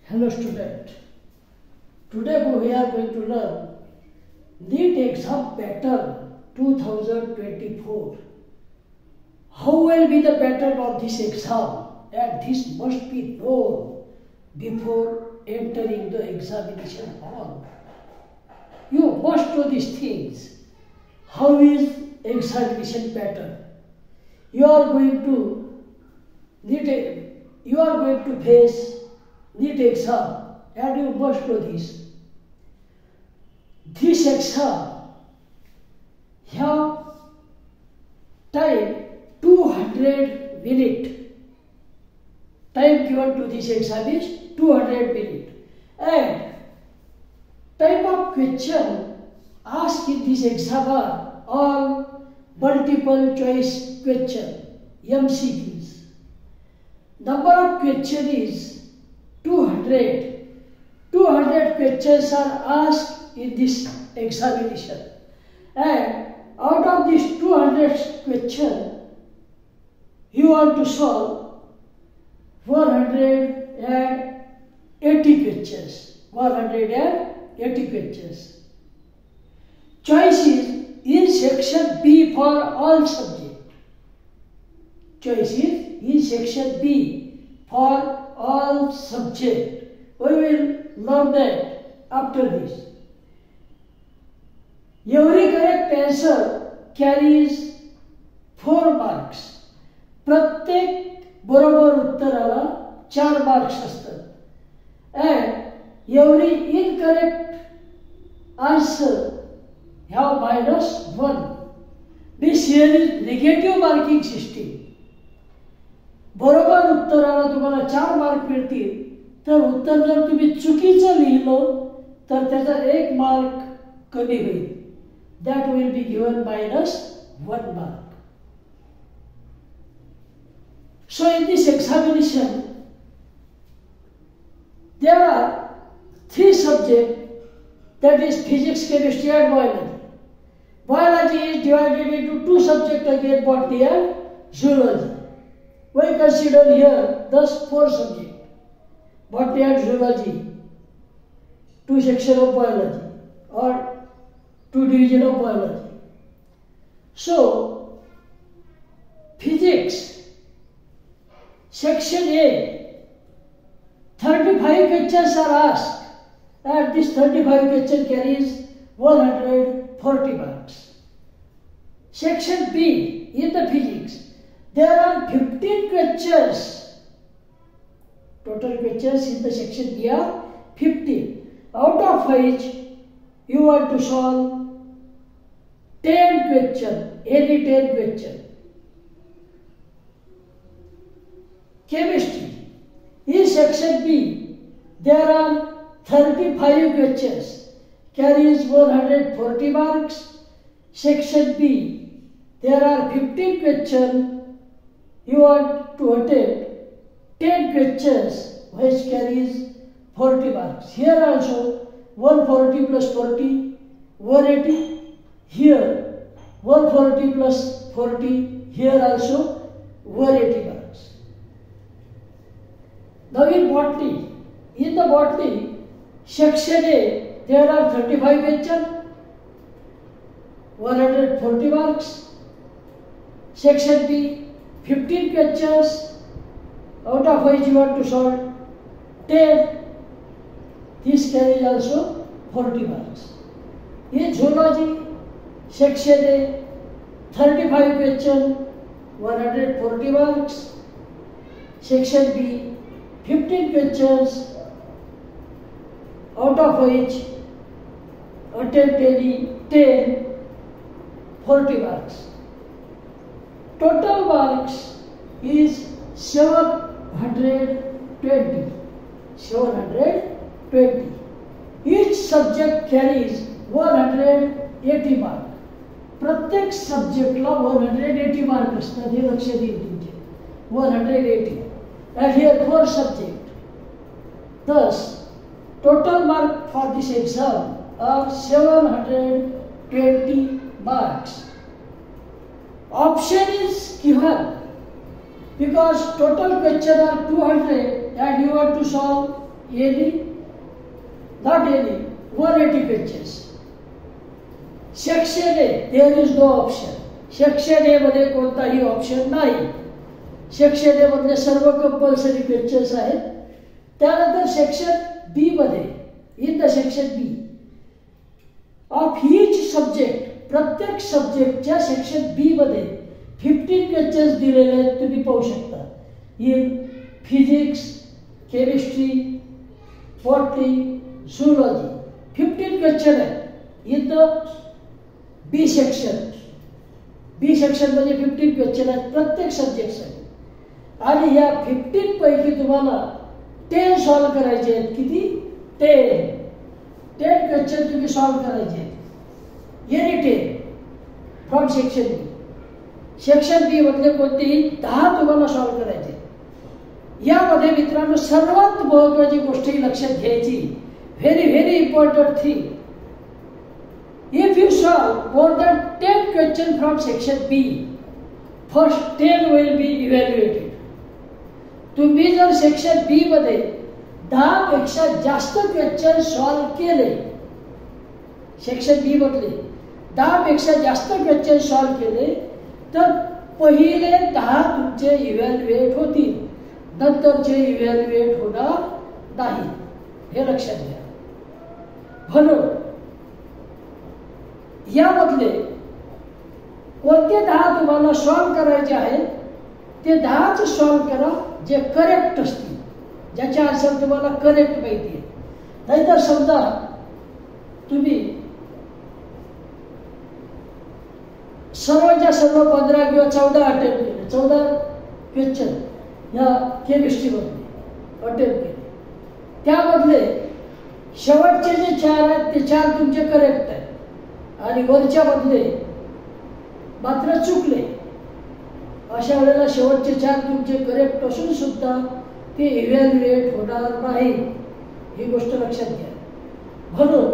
Hello student, today we are going to learn NEET exam pattern 2024. How will be the pattern of this exam, and this must be known before entering the examination hall. You must know these things. How is examination pattern? You are going to face NEET exam, and you must know this. This exam have time 200 minutes. Time given to this exam is 200 minutes. And type of question asked in this exam are all multiple choice question, MCQs. Number of question is 200. 200 questions are asked in this examination, and out of these 200 questions, you want to solve 180 questions. 180 questions. Choices in section B for all subjects. Choices in section B for all subjects. We will learn that after this. Every correct answer carries 4 marks. प्रत्येक बरोबर उत्तराला 4 marks असतात. And every incorrect answer have -1. This here is negative marking system. बरोबर उत्तराला तुम्हाला 4 mark मिळतील, तर उत्तर जर तुम्ही चुकीचं लिहिलं तर त्याचा 1 मार्क कमी होईल. That will be given -1 mark. So in this examination, there are 3 subjects, that is physics, chemistry and biology. Biology is divided into 2 subjects again, botany and zoology. We consider here thus 4 subjects, botany and zoology, 2 sections of biology or 2 divisions of biology. So, physics, section A, 35 questions are asked, and this 35 question carries 140 marks. Section B, in the physics, there are 15 questions. Total questions in the section B are 15, out of which you want to solve 10 questions, any 10 questions. Chemistry, in section B, there are 35 questions, carries 140 marks. Section B, there are 15 questions, you want to attempt 10 questions which carries 40 marks. Here also 140 plus 40, 180. Here 140 plus 40, here also 180 marks. Now in botany, section A, there are 35 questions, 140 marks. Section B, 15 questions, out of which you want to solve 10. This carries also 40 marks. In zoology, section A, 35 questions, 140 marks. Section B, 15 questions, out of which attempt any 10, 40 marks. Total marks is 720. 720. Each subject carries 180 mark. प्रत्येक सब्जेक्टला 180 mark असतात, हे लक्षात येईल तुमचे. 180. And here 4 subjects. Thus, total mark for this exam are 720 marks. Option is given because total question are 200 and you want to solve any, not any, 180 questions. Section A, there is no option. Section A मध्ये कोणताही option नाही. Section A मधले सर्व compulsory questions आहेत. त्यानंतर section B मध्ये, in the section B of each subject, प्रत्येक सब्जेक्टच्या सेक्शन बी मध्ये 15 क्वेश्चन्स दिलेले आहेत. तुम्ही पाहू शकता. In physics, chemistry, botany, zoology 15 question आहेत in the B section. B section मध्ये 15 क्वेश्चन आहेत प्रत्येक सब्जेक्टसाठी. आणि या 15 पैकी तुम्हाला 10 सॉल्व करायचे आहेत. किती? 10 क्वेश्चन तुम्ही सॉल्व करायचे आहेत. Any 10 from section B. Section B मधले कोणतेही 10 तुम्हाला सॉल्व करायचे. यामध्ये मित्रांनो सर्वात महत्वाची गोष्ट ही लक्षात घ्यायची. Very very important thing. If you solve more than 10 questions from section B, first 10 will be evaluated. तुम्ही जर सेक्शन बी मध्ये 10 पेक्षा जास्त क्वेश्चन सॉल्व केले, सेक्शन बी मधले 10 पेक्षा जास्त क्वेश्चन सॉल्व केले, तर पहिले 10 तुमचे इव्हॅल्युएट होतील, नंतरचे इव्हॅल्युएट होणार नाही. हे लक्षात घ्या. म्हणून यामधले कोणते 10 तुम्हाला सॉल्व करायचे आहेत ते 10च सॉल्व करा जे करेक्ट असतील, ज्याचे आन्सर तुम्हाला करेक्ट माहिती आहे. नाहीतर समजा तुम्ही सर्वच्या सर्व 15 किंवा 14 अटेम्प्ट केले, 14 क्वेश्चन या केमिस्ट्रीमध्ये अटेम्प्ट केले, त्यामधले शेवटचे जे 4 आहेत ते 4 तुमचे करेक्ट आहेत आणि वरच्या मधले मात्र चुकले. अशा वेळेला शेवटचे 4 तुमचे करेक्ट असून सुद्धा ते इव्हॅल्युएट होणार नाही. ही गोष्ट लक्षात घ्या. म्हणून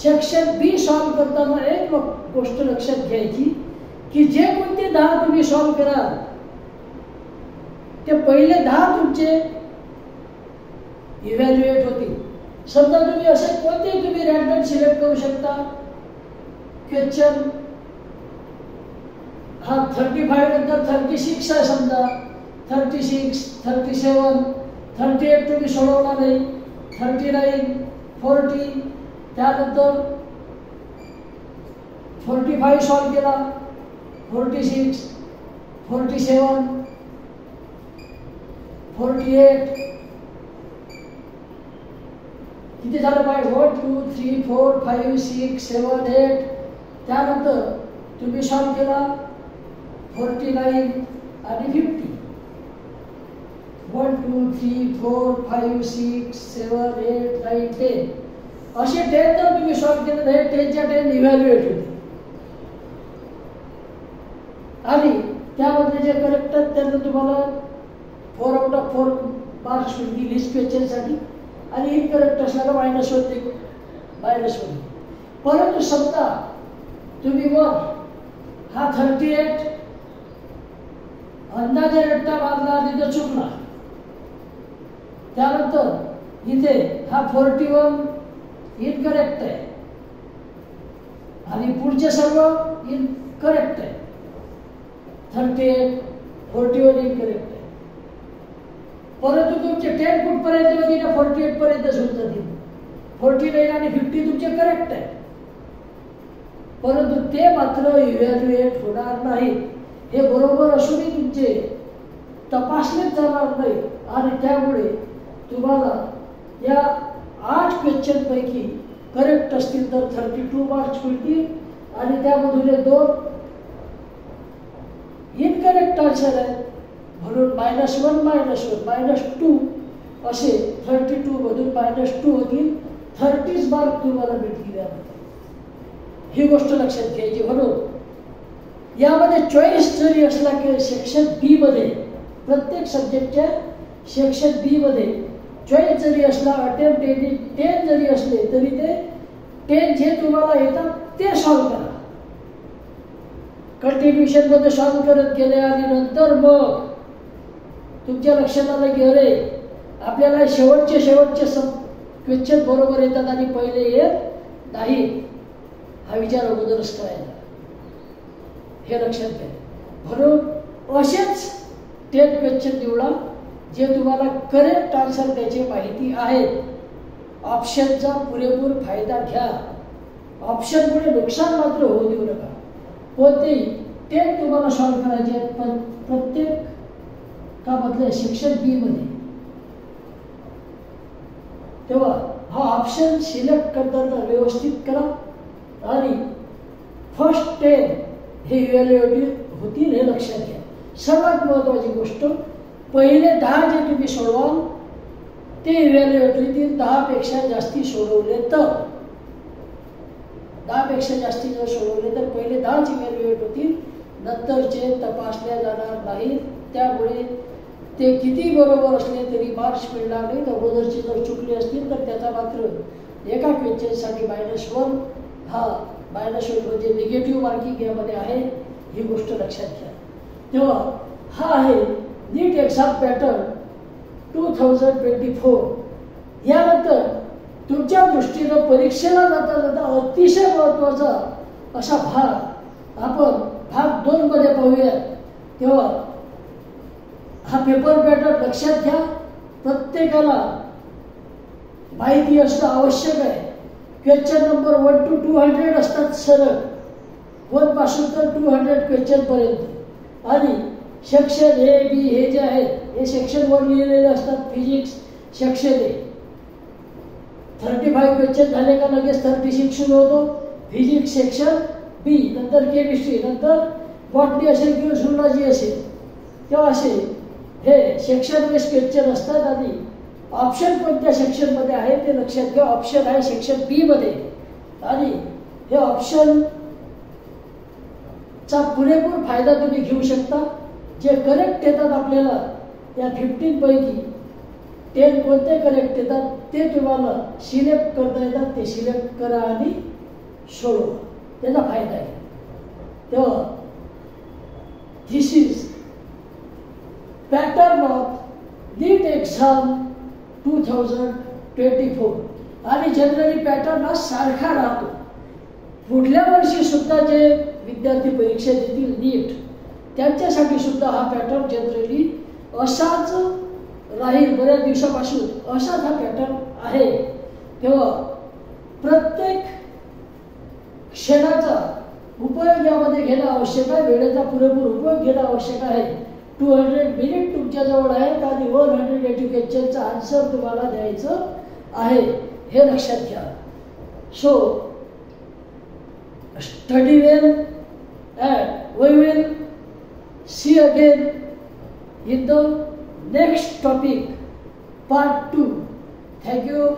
सेक्शन बी सॉल्व करताना एक गोष्ट लक्षात घ्यायची की जे कोणते 10 तुम्ही सॉल्व कराल ते पहिले 10 तुमचे इव्हॅल्युएट होतील. समजा तुम्ही असे कोणते तुम्ही रँडम सिलेक्ट करू शकता. क्वेश्चन हा 35 नंतर 36 आहे समजा, 36, 37, 38 तुम्ही सोडवला नाही, 39, 40, त्यानंतर 45 सॉल्व केला, 46, 47, 48, किती झालं पाहिजे? 1, 2, 3, 4, 5, 6, 7, 8. त्यानंतर तुम्ही सॉल्व केला 49 आणि 50. 1, 2, 3, 4, 5, 6, 7, 8, 9, 10 असे 10 जर तुम्ही सॉल्व केले तर 10च्या 10 इव्हॅल्युएट होते आणि त्यामध्ये जे करेक्ट आहेत त्यांना तुम्हाला 4 आउट ऑफ 4 मार्क्स मिळतील लिस्ट क्वेश्चनसाठी आणि इनकरेक्ट असल्याला मायनस होते. परंतु समजा तुम्ही वर हा 38 अंदाजे रट्टा मारला आणि तो चुकला, त्यानंतर इथे हा 41 इनकरेक्ट आहे आणि पुढचे सर्व इनकरेक्ट आहे. 38, 41 इनकरेक्ट आहे. परंतु तुमचे 10 कुठपर्यंत होती ना 48 पर्यंत सुद्धा जातील. 49 आणि 50 तुमचे करेक्ट आहे, परंतु ते मात्र इव्हॅल्युएट होणार नाही. हे बरोबर असूनही तुमचे तपासणीच जाणार नाही आणि त्यामुळे तुम्हाला या 8 क्वेश्चन पैकी करेक्ट असतील तर 32 मार्क्स मिळतील आणि त्यामधून 2 इनकरेक्ट आन्सर आहेत. म्हणून -1, -1, -2 असे 32 मधून -2 होतील. 30 मार्क तुम्हाला मिळतील. ही गोष्ट लक्षात घ्यायची. म्हणून यामध्ये चॉईस जरी असला की सेक्शन बी मध्ये प्रत्येक सब्जेक्टच्या सेक्शन बी मध्ये चॉईस जरी असला, अटेम्प्ट 10 जरी असले तरी ते 10 जे तुम्हाला येतात ते सॉल्व करा. कंटिन्युएशन मध्ये सॉल्व करत गेले आणि नंतर मग तुमच्या लक्षात आलं की अरे आपल्याला शेवटचे क्वेश्चन बरोबर येतात आणि पहिले येत नाही, हा विचार अगोदरच करायचा, हे लक्षात घ्या. म्हणून असेच 10 क्वेश्चन निवडा जे तुम्हाला करेक्ट आन्सर द्यायची माहिती आहेत. ऑप्शनचा पुरेपूर फायदा घ्या. ऑप्शनमुळे नुकसान मात्र होऊ देऊ नका. कोणतेही 10 तुम्हाला सॉल्व्ह करायचे आहेत, पण प्रत्येक का म्हटलं सेक्शन बी मध्ये, तेव्हा हा ऑप्शन सिलेक्ट करताना व्यवस्थित करा आणि फर्स्ट 10 हे इव्हॅल्युएटिव्ह होतील हे लक्षात घ्या. सर्वात महत्वाची गोष्ट, पहिले 10 जे तुम्ही सोडवाल ते इव्हॅल्युएटिव्ह 10 पेक्षा जास्ती सोडवले तर, 10 पेक्षा जास्ती जर सोडवले तर पहिले 10 इव्हॅल्युएट होतील, नंतरचे तपासल्या जाणार नाहीत. त्यामुळे ते किती बरोबर असले तरी मार्क्स मिळणार नाहीत. अगोदरचे जर चुकले असतील तर त्याचा मात्र एका क्वेश्चनसाठी -1, हा -1 म्हणजे निगेटिव्ह मार्किंग यामध्ये आहे, ही गोष्ट लक्षात घ्या. तेव्हा हा आहे नीट एक्झाम पॅटर्न 2024. यानंतर तुमच्या दृष्टीनं परीक्षेला जाता जाता अतिशय महत्वाचा असा भाग आपण भाग 2 मध्ये पाहूया. तेव्हा हा पेपर पॅटर्न लक्षात घ्या. प्रत्येकाला माहिती असणं आवश्यक आहे. क्वेश्चन नंबर 1 to 200 असतात सरळ, 1 पासून तर 200 क्वेश्चन पर्यंत. आणि सेक्शन ए बी हे जे आहेत हे सेक्शन 1 लिहिलेले असतात. फिजिक्स सेक्शन ए 35 क्वेश्चन झाले का लगेच 36 सुरू होतो. फिजिक्स सेक्शन बी, नंतर केमिस्ट्री, नंतर बॉटनी असेल किंवा झुलॉजी असेल, तेव्हा असे हे सेक्शन वाईज क्वेश्चन असतात. आणि ऑप्शन कोणत्या सेक्शन मध्ये आहे ते लक्षात घ्या. ऑप्शन आहे सेक्शन बी मध्ये आणि हे ऑप्शन चा पुरेपूर फायदा तुम्ही घेऊ शकता. जे करेक्ट येतात आपल्याला या 15 पैकी 10 कोणते करेक्ट येतात ते तुम्हाला सिलेक्ट करता येतात. ते सिलेक्ट करा आणि सोडवा, त्याचा फायदा आहे. तेव्हा this is pattern of NEET exam 2024. आणि जनरली पॅटर्न हा सारखा राहतो. पुढल्या वर्षी सुद्धा जे विद्यार्थी परीक्षा देतील नीट, त्यांच्यासाठी सुद्धा हा पॅटर्न जनरली असाच राहील. बऱ्याच दिवसापासून असाच हा पॅटर्न आहे. तेव्हा प्रत्येक क्षणाचा उपयोग यामध्ये घेणं आवश्यक आहे. वेळेचा पुरेपूर उपयोग घेणं आवश्यक आहे. 200 मिनिट तुमच्याजवळ आहेत आणि 180 क्वेश्चनचा आन्सर तुम्हाला द्यायचं आहे, हे लक्षात घ्या. So study well and we will see again in the next topic, part 2. Thank you.